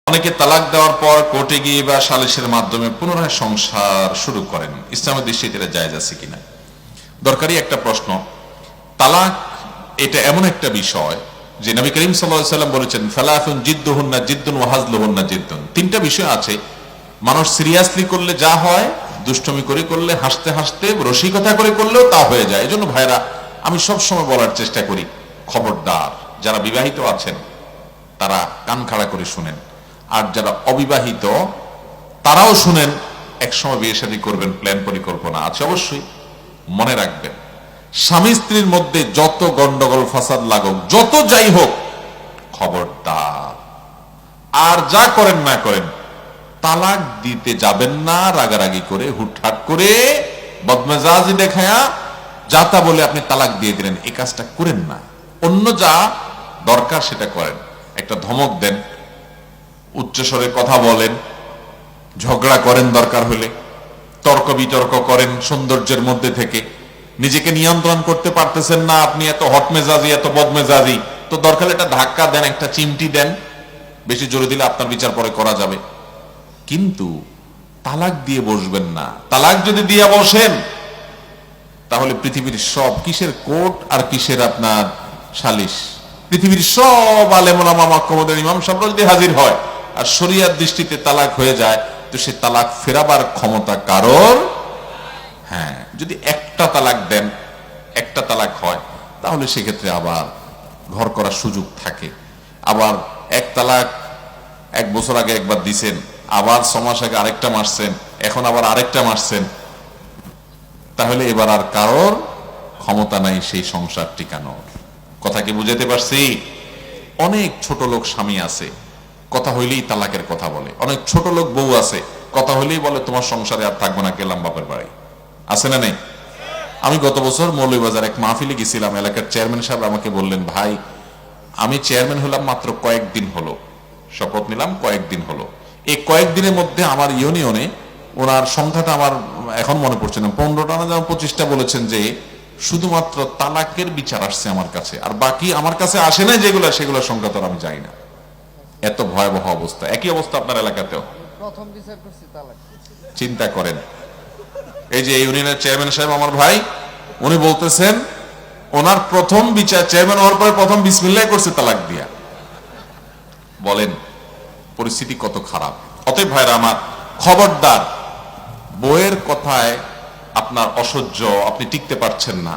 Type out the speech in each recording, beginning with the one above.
অনেকে তালাক দেওয়ার পর কোর্টে গিয়ে বা সালিশের মাধ্যমে পুনরায় সংসার শুরু করেন, ইসলামের দৃষ্টিতে এটা জায়েজ আছে কিনা? দরকারি একটা প্রশ্ন। তালাক এটা এমন একটা বিষয় যে নবী করিম সাল্লাল্লাহু আলাইহি ওয়াসাল্লাম বলেছেন, ফালাতুন জিদ্দুহুন্না জিদ্দুন ওয়া হাজলুহুন্না জিদ্দুন। তিনটা বিষয় আছে, মানুষ সিরিয়াসলি করলে যা হয়, দুষ্টমি করে করলে, হাসতে হাসতে রসিকতা করে করলেও তা হয়ে যায়। এজন্য ভাইরা, আমি সব সময় বলার চেষ্টা করি, খবরদার যারা বিবাহিত আছেন তারা কান খাড়া করে শুনেন, আর যারা অবিবাহিত তারাও শুনেন। একসময় বিয়ে শাদী করবেন, প্ল্যান পরিকল্পনা আছে অবশ্যই। মনে রাখবেন, স্বামী স্ত্রীর মধ্যে যত গন্ডগোল ফাসাদ লাগুক, যত যাই হোক, খবরদার আর যা করেন না করেন, তালাক দিতে যাবেন না রাগারাগি করে, হুটহাট করে, বদমেজাজি দেখায়া যা তা বলে আপনি তালাক দিয়ে দিলেন, এই কাজটা করেন না। অন্য যা দরকার সেটা করেন। একটা ধমক দেন, উচ্চস্বরে কথা বলেন, ঝগড়া করেন, দরকার হলে তর্ক বিতর্ক করেন সৌন্দর্যের মধ্যে থেকে। নিজেকে নিয়ন্ত্রণ করতে পারতেছেন না, আপনি এত হট মেজাজি, এত বদমেজাজি, তো দরকার একটা ধাক্কা দেন, একটা চিমটি দেন। বেশি জোরে দিলে আপনার বিচার পরে করা যাবে, কিন্তু তালাক দিয়ে বসবেন না। তালাক যদি দিয়ে বসেন তাহলে পৃথিবীর সব, কিসের কোর্ট আর কিসের আপনার সালিশ, পৃথিবীর সব আলেম ওলামা মাহকামাদের ইমাম সাহেবরা যদি হাজির হয় আর শরিয়ার দৃষ্টিতে তালাক হয়ে যায়, তো সে তালাক ফেরাবার ক্ষমতা কারোর। হ্যাঁ, যদি একটা তালাক দেন, একটা তালাক হয়, তাহলে সেক্ষেত্রে আবার ঘর করার সুযোগ থাকে। আবার এক তালাক 1 বছর আগে একবার দিছেন, আবার 6 মাস আগে আরেকটা মারছেন, এখন আবার আরেকটা মারছেন, তাহলে এবার আর কারোর ক্ষমতা নাই সেই সংসার টিকানোর। কথা কি বুঝাতে পারছি? অনেক ছোট লোক স্বামী আছে, কথা হইলেই তালাকের কথা বলে। অনেক ছোট লোক বউ আছে, কথা হইলেই বলে তোমার সংসারে আর থাকবো না, গেলাম বাপের বাড়ি। আছে না নেই? আমি গত বছর মৌলভীবাজার এক মাহফিলে গেছিলাম, এলাকার চেয়ারম্যান সাহেব আমাকে বললেন, ভাই আমি চেয়ারম্যান হলাম মাত্র কয়েকদিন হলো, শপথ নিলাম কয়েকদিন হলো, এই কয়েকদিনের মধ্যে আমার ইউনিয়নে, ওনার সংখ্যাটা আমার এখন মনে পড়ছে না, 15টা না যেন 25টা বলেছেন যে শুধুমাত্র তালাকের বিচার আসছে আমার কাছে, আর বাকি আমার কাছে আসে না যেগুলো, সেগুলোর সংখ্যা তো আমি জানি না। এত ভয়াবহ অবস্থা। একই অবস্থা আপনার এলাকাতেও? প্রথম বিচার করছি তালাক। চিন্তা করেন, এই যে ইউনিয়নের চেয়ারম্যান সাহেব আমার ভাই, উনি বলতেছেন ওনার প্রথম বিচার, চেয়ারম্যান হওয়ার পরে প্রথম বিসমিল্লাহ করছে তালাক দিয়া। বলেন পরিস্থিতি কত খারাপ। অতএব ভাইরা আমার, খবরদার, বইয়ের কথায় আপনার অসহ্য, আপনি টিকতে পারছেন না,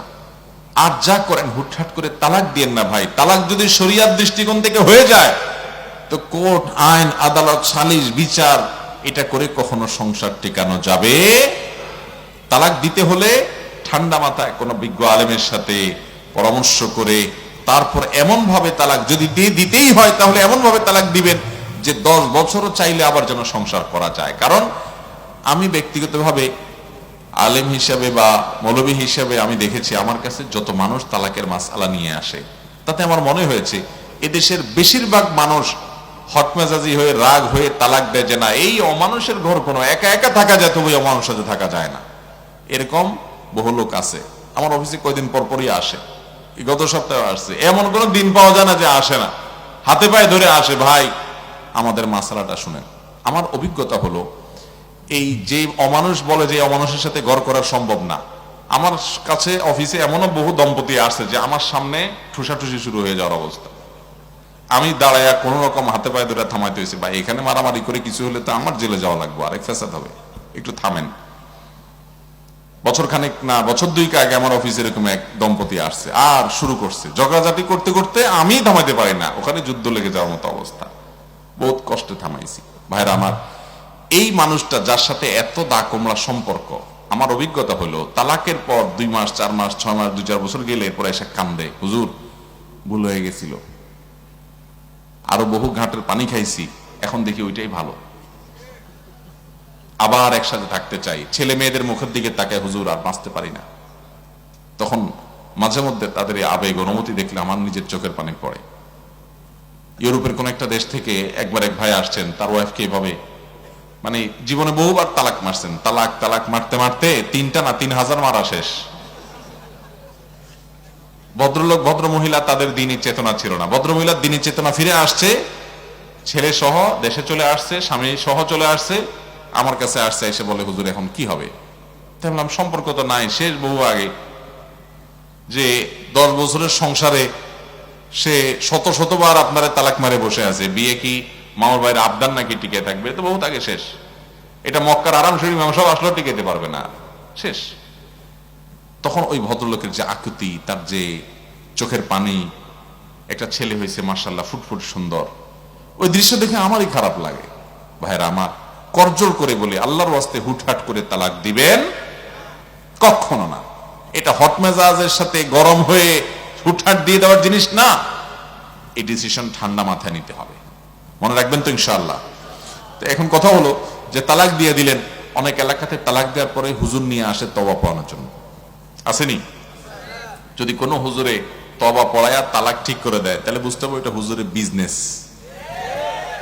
আর যা করেন হুটহাট করে তালাক দিয়েন না ভাই। তালাক যদি শরিয়ার দৃষ্টিকোণ থেকে হয়ে যায়, তো কোর্ট, আইন, আদালত, সালিশ, বিচার, এটা করে কখনো সংসার টিকানো যাবে। তালাক দিতে হলে ঠান্ডা মাথায় কোনো বিজ্ঞ আলেমের সাথে পরামর্শ করে, তারপর এমন ভাবে তালাক, যদি দিতেই হয় তাহলে এমন ভাবে তালাক দিবেন যে 10 বছরও চাইলে আবার যেন সংসার করা যায়। কারণ আমি ব্যক্তিগতভাবে আলেম হিসাবে বা মৌলবী হিসাবে আমি দেখেছি, আমার কাছে যত মানুষ তালাকের মাসআলা নিয়ে আসে, তাতে আমার মনে হয়েছে এদেশের বেশিরভাগ মানুষ হটমেজাজি হয়ে, রাগ হয়ে তালাক দেয় যে না, এই অমানুষের ঘর কোনো একা একা থাকা যায়, তবে অমানুষ সাথে থাকা যায় না। এরকম বহু লোক আছে। আমার অফিসে কয়দিন পর পরই আসে, গত সপ্তাহে আসছে, এমন কোন দিন পাওয়া যায় না যে আসে না, হাতে পায়ে ধরে আসে, ভাই আমাদের মাসালাটা শুনেন। আমার অভিজ্ঞতা হলো, এই যে অমানুষ বলে যে অমানুষের সাথে ঘর করা সম্ভব না, আমার কাছে অফিসে এমনও বহু দম্পতি আসছে যে আমার সামনে ঠুসাঠুসি শুরু হয়ে যাওয়ার অবস্থা। আমি দাঁড়াইয়া কোন রকম হাতে পায়ে ধরে থামাইতে হয়েছে, ভাই এখানে মারামারি করে কিছু হলে তো আমার জেলে যাওয়া লাগবে, আরেক ফেসাদ হবে, একটু থামেন। বছর খানেক না, বছর 2 আগে আমার অফিসে এরকম এক দম্পতি আসছে, আর শুরু করছে ঝগড়াঝাটি করতে করতে, আমি থামাইতে পারি না, ওখানে যুদ্ধ লেগে যাওয়ার মতো অবস্থা। বহুত কষ্টে থামাইছি। ভাইরা আমার, এই মানুষটা যার সাথে এত দা কোমড়া সম্পর্ক, আমার অভিজ্ঞতা হলো তালাকের পর 2 মাস, 4 মাস, 6 মাস, 2-4 বছর গেলে এরপর এসে কান্দে, হুজুর ভুল হয়ে গেছিল, আরো বহু ঘাটের পানি খাইছি, এখন দেখি ওইটাই ভালো, আবার একসাথে থাকতে চাই। ছেলে মেয়েদের মুখের দিকে তাকায়, হুজুর আর বাঁচতে পারি না। তখন মাঝে মধ্যে তাদের এই আবেগ, অনুমতি দেখলে আমার নিজের চোখের পানি পড়ে। ইউরোপের কোন একটা দেশ থেকে একবার এক ভাই আসছেন, তার ওয়াইফকে এভাবে, মানে জীবনে বহুবার তালাক মারছেন, তালাক তালাক মারতে মারতে 3টা না 3000 মারা শেষ। ভদ্রলোক, ভদ্র মহিলা, তাদের দিনই চেতনা ছিল না। ভদ্র মহিলার দিনই চেতনা ফিরে আসছে ছেলে সহ দেশে চলে আসছে, স্বামী সহ চলে আসছে, আমার কাছে আসছে, এসে বলে হুজুর এখন কি হবে? তাই বললাম সম্পর্ক তো নাই, শেষ বহু আগে, যে 10 বছরের সংসারে সে শত শতবার আপনারা তালাক মারে বসে আছে, বিয়ে কি মামার ভাইয়ের আবদার নাকি টিকে থাকবে? তো বহুত আগে শেষ। এটা মক্কার আরাম শরীফ ইমাম সাহেব আসলেও টিকেতে পারবে না, শেষ। তখন ওই ভদ্রলোকের যে আকুতি, তার যে চোখের পানি, একটা ছেলে হয়েছে মাশাআল্লাহ ফুটফুট সুন্দর, ওই দৃশ্য দেখে আমারই খারাপ লাগে। ভাইরা আমার, করজোড় করে বলি আল্লাহর ওয়াস্তে হুটহাট করে তালাক দিবেন কখনো না। এটা হট মেজাজের সাথে গরম হয়ে হুটহাট দিয়ে দেওয়ার জিনিস না। এই ডিসিশন ঠান্ডা মাথায় নিতে হবে, মনে রাখবেন তো ইনশাআল্লাহ। তো এখন কথা হলো যে তালাক দিয়ে দিলেন, অনেক এলাকাতে তালাক দেওয়ার পরে হুজুর নিয়ে আসে তওবা পড়ানোর জন্য, আসেনি? যদি কোনো হুজুরে তওবা পড়ায়া তালাক ঠিক করে দেয়, তাহলে বুঝতে হবে ওইটা হুজুরের বিজনেস,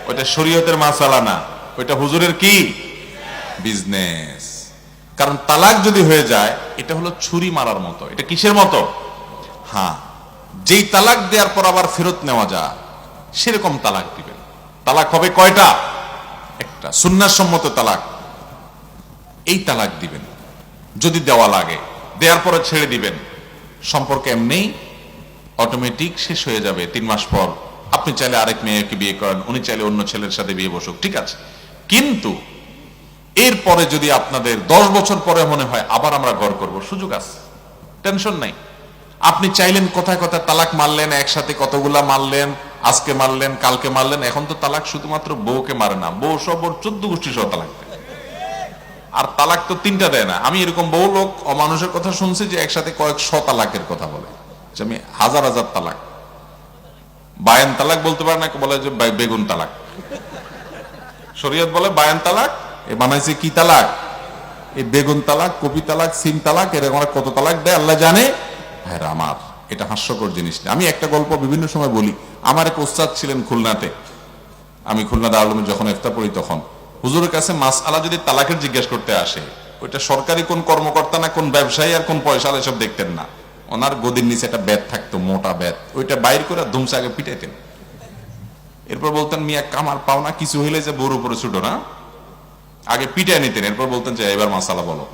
ওইটা শরীয়তের মাসালা না, ওইটা হুজুরের কি বিজনেস। কারণ তালাক যদি হয়ে যায়, এটা হলো ছুরি মারার মতো। এটা কিসের মতো? হ্যাঁ, যেই তালাক দেওয়ার পর আবার ফেরত নেওয়া যায়, সেরকম তালাক দিবেন। তালাক হবে কয়টা? একটা, সুন্নাহ সম্মত তালাক। এই তালাক দিবেন, যদি দেওয়া লাগে, দেওয়ার পরে ছেড়ে দিবেন, সম্পর্ক এমনি অটোমেটিক শেষ হয়ে যাবে। 3 মাস পর আপনি চাইলে আরেক মেয়েকে বিয়ে করেন, উনি চাইলে অন্য ছেলের সাথে বিয়ে বসুক, ঠিক আছে। কিন্তু এরপরে যদি আপনাদের 10 বছর পরে মনে হয় আবার আমরা ঘর করব, সুযোগ আছে, টেনশন নাই। আপনি চাইলেন কোথায় কোথায় তালাক মারলেন, একসাথে কতগুলা মারলেন, আজকে মারলেন, কালকে মারলেন। এখন তো তালাক শুধুমাত্র বউকে মারে না, বউ সব ওর 14 গোষ্ঠী সহ তালাক দেয়। আর তালাক তো 3টা দেয় না। আমি এরকম বহু লোক অমানুষের কথা শুনছি যে একসাথে কয়েকশো তালাকের কথা বলে, যে আমি হাজার হাজার তালাক। বায়ান তালাক বলতে পারে না, বলে যে বেগুন তালাক। শরীয়ত বলে বায়ান তালাক, এ বানাইছে কি তালাক? এই বেগুন তালাক, কপি তালাক, সিম তালাক, এরকম কত তালাক দেয় আল্লাহ জানে। ভাইরা আমার, এটা হাস্যকর জিনিস না। আমি একটা গল্প বিভিন্ন সময় বলি। আমার এক ওস্তাদ ছিলেন খুলনাতে, আমি খুলনা দারুল উলুমে যখন ইফতার পড়ি, তখন হুজুরের কাছে মাসআলা যদি তালাকের জিজ্ঞেস করতে আসে, ওইটা সরকারি কোন কর্মকর্তা না কোন ব্যবসায়ী আর কোন পয়সা এসব দেখতেন না। ওনার গদির নিচে একটা ব্যাত থাকতো, মোটা ব্যাত, ওইটা বাইর করে ধুমসে আগে পিটাইতেন। এরপর বলতেন মিয়া কামার পাওনা কিছু হইলে যে বউর উপরে ছুটো না, আগে পিটাই নিতেন। এরপর বলতেন যে এবার মাসালা বলো।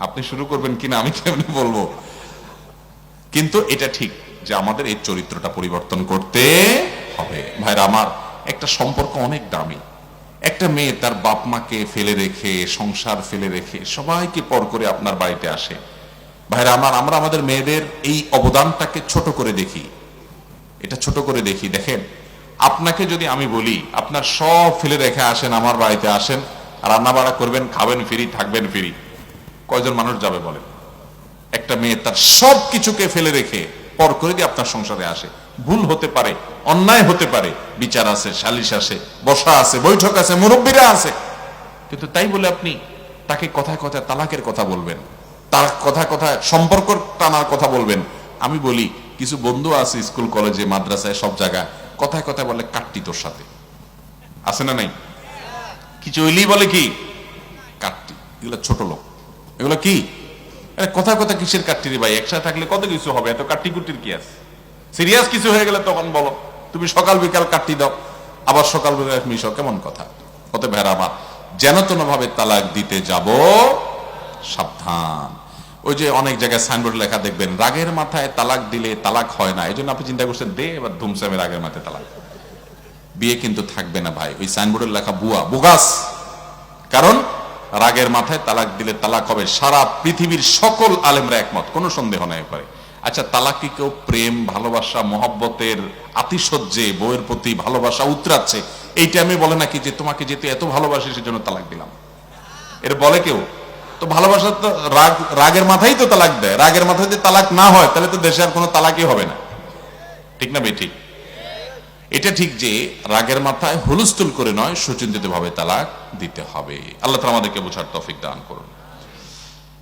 আপনি শুরু করবেন কিনা আমি কেমনে বলবো, কিন্তু এটা ঠিক যে আমাদের এই চরিত্রটা পরিবর্তন করতে হবে। ভাইরা আমার, একটা সম্পর্ক অনেক দামি। একটা মেয়ে তার বাপ মাকে ফেলে রেখে, সংসার ফেলে রেখে, সবাইকে পর করে আপনার বাড়িতে আসে। ভাইরা আমার, আমরা আমাদের মেয়েদের এই অবদানটাকে ছোট করে দেখি, এটা ছোট করে দেখি। দেখেন, আপনাকে যদি আমি বলি আপনার সব ফেলে রেখে আসেন, আমার বাড়িতে আসেন, রান্না বাড়া করবেন, খাবেন ফ্রি, থাকবেন ফ্রি, কয়জন মানুষ যাবে বলেন? একটা মেয়ে তার সব কিছুকে ফেলে রেখে পর করে দিয়ে আপনার সংসারে আসে। ভুল হতে পারে, অন্যায় হতে পারে, বিচার আছে, সালিশ আছে, বসা আছে, বৈঠক আছে, মুরব্বীরা আছে, কিন্তু তাই বলে আপনি তাকে কথায় কথায় তালাকের কথা বলবেন, তার কথায় কথায় সম্পর্ক টানার কথা বলবেন? আমি বলি, কিছু বন্ধু আছে স্কুল কলেজে মাদ্রাসায় সব জায়গায় কথায় কথায় বলে কাটতি তোর সাথে, আছে না নাই? কিছু হইলেই বলে কি কাটতি। এগুলো ছোট লোক, এগুলো কি কথা কথা কিসের কাটতি রে ভাই? একসাথে থাকলে কত কিছু হবে, এত কাটতি কুটির কি আছে? সিরিয়াস কিছু হয়ে গেলে তখন বলো। তুমি সকাল বিকাল কাটতি দাও, আবার সকাল বিকাল মিশো, কেমন কথা? হতে ভেড়া আমার, যেন তেন ভাবে তালাক দিতে যাব সাবধান। ওই যে অনেক জায়গায় সাইনবোর্ড লেখা দেখবেন, রাগের মাথায় তালাক দিলে তালাক হয় না। এই জন্য আপনি চিন্তা করছেন দে এবার ধুমসামে রাগের মাথায় তালাক, বিয়ে কিন্তু থাকবে না ভাই। ওই সাইনবোর্ডের লেখা বুয়া, বোগাস। কারণ রাগের মাথায় তালাক দিলে তালাক হবে, সারা পৃথিবীর সকল আলেমরা একমত, কোনো সন্দেহ নাই পারে। আচ্ছা, তালাক কি কেউ প্রেম, ভালোবাসা, মহব্বতের আতিশয্যে বউয়ের প্রতি ভালোবাসা উতরাচ্ছে এইটা আমি বলে নাকি যে তোমাকে যেতে এত ভালোবাসি সেজন্য তালাক দিলাম? এর বলে কেউ? তো ভালোবাসা তো রাগের মাথায় তো তালাক দেয়। রাগের মাথায় যদি তালাক না হয় তাহলে তো দেশে আর কোনো তালাকই হবে না, ঠিক না বে? ঠিক। এটা ঠিক যে রাগের মাথায় হুলস্থুল করে নয়, সুচিন্তিত ভাবে তালাক দিতে হবে। আল্লাহ তাআলা আমাদেরকে বোঝার তৌফিক দান করুন।